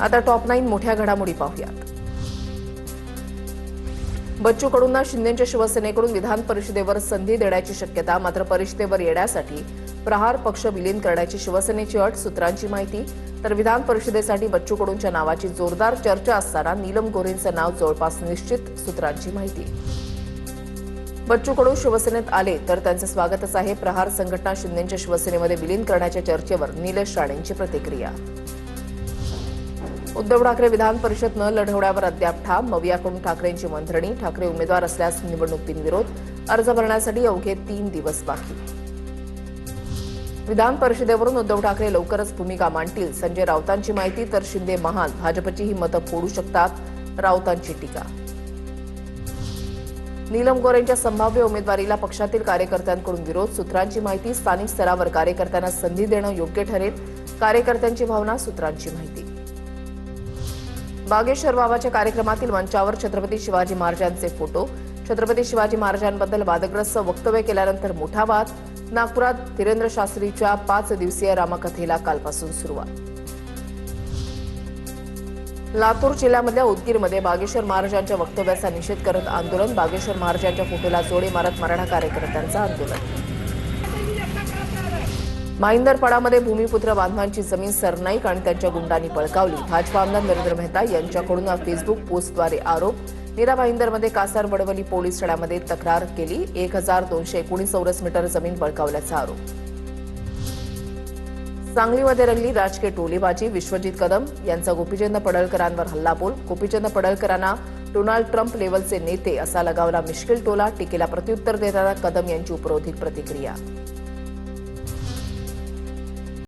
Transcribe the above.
आता टॉप 9 मोठ्या घडामोडी पाहूयात। बच्चू कडूंना शिंदेच्या शिवसेनेकडून विधान परिषदेवर संधी देण्याची शक्यता, मात्र परिषदेवर येण्यासाठी प्रहार पक्ष विलीन करण्याची शिवसेनेची अट, सूत्रांची माहिती। तर विधान परिषदेसाठी बच्चू कडूंच्या नावाची जोरदार चर्चा असताना नीलम गोऱ्हेंचं नाव जवळपास निश्चित, सूत्रांची माहिती। बच्चू कडू शिवसेनेत आले तर त्यांचे स्वागतच आहे। प्रहार संघटना शिंदेच्या शिवसेनेमध्ये विलीन करण्याच्या चर्चेवर निलेश राणेंची प्रतिक्रिया। उद्धव ठाकरे विधान परिषद न लढवण्यावर अद्याप ठाम, मवियाकडून ठाकरेंची मंथरणी। ठाकरे उमेदवार असल्यास निवडणूक बिनविरोध, अर्ज भरण्यासाठी अवघे 3 दिवस बाकी। विधान परिषदेवरून उद्धव ठाकरे लवकरच भूमिका मांडतील, संजय राऊतांची माहिती। तर शिंदे महाल भाजपची ही मतं फोडू शकतात, राऊतांची टीका। नीलम गोऱ्हेंच्या संभाव्य उमेदवारीला पक्षातील कार्यकर्त्यांकडून विरोध, सूत्रांची माहिती। स्थानिक स्तरावर कार्यकर्त्यांना संधी देणं योग्य ठरेल, कार्यकर्त्यांची भावना, सूत्रांची माहिती। बागेश्वर बाबाच्या कार्यक्रमातील मंचावर छत्रपती शिवाजी महाराजांचे फोटो, छत्रपती शिवाजी महाराजांबद्दल वादग्रस्त वक्तव्य केल्यानंतर मोठा वाद। नागपुरात धीरेंद्र शास्त्रीच्या 5 दिवसीय रामकथेला कालपासून सुरुवात। लातूर जिल्ह्यामधल्या उदगीरमध्ये बागेश्वर महाराजांच्या वक्तव्याचा निषेध करत आंदोलन, बागेश्वर महाराजांच्या फोटोला जोडे मारत मराठा कार्यकर्त्यांचं आंदोलन। माहिंदरपाडामध्ये भूमिपुत्र बांधवांची जमीन सरनाईक आणि त्यांच्या गुंडांनी बळकावली, भाजपा आमदार नरेंद्र मेहता यांच्याकडून फेसबुक पोस्टद्वारे आरोप। नीरा भाईंदरमध्ये कासार वडवली पोलीस ठाण्यामध्ये तक्रार केली, 1219 चौरस मीटर जमीन बळकावल्याचा आरोप। सांगलीमध्ये रंगली राजकीय टोलीबाजी, विश्वजित कदम यांचा गोपीचंद पडळकरांवर हल्लाबोल, गोपीचंद पडळकरांना डोनाल्ड ट्रम्प लेव्हलचे नेते असा लगावला मिश्किल टोला। टीकेला प्रत्युत्तर देताना कदम यांची उपरोधिक प्रतिक्रिया।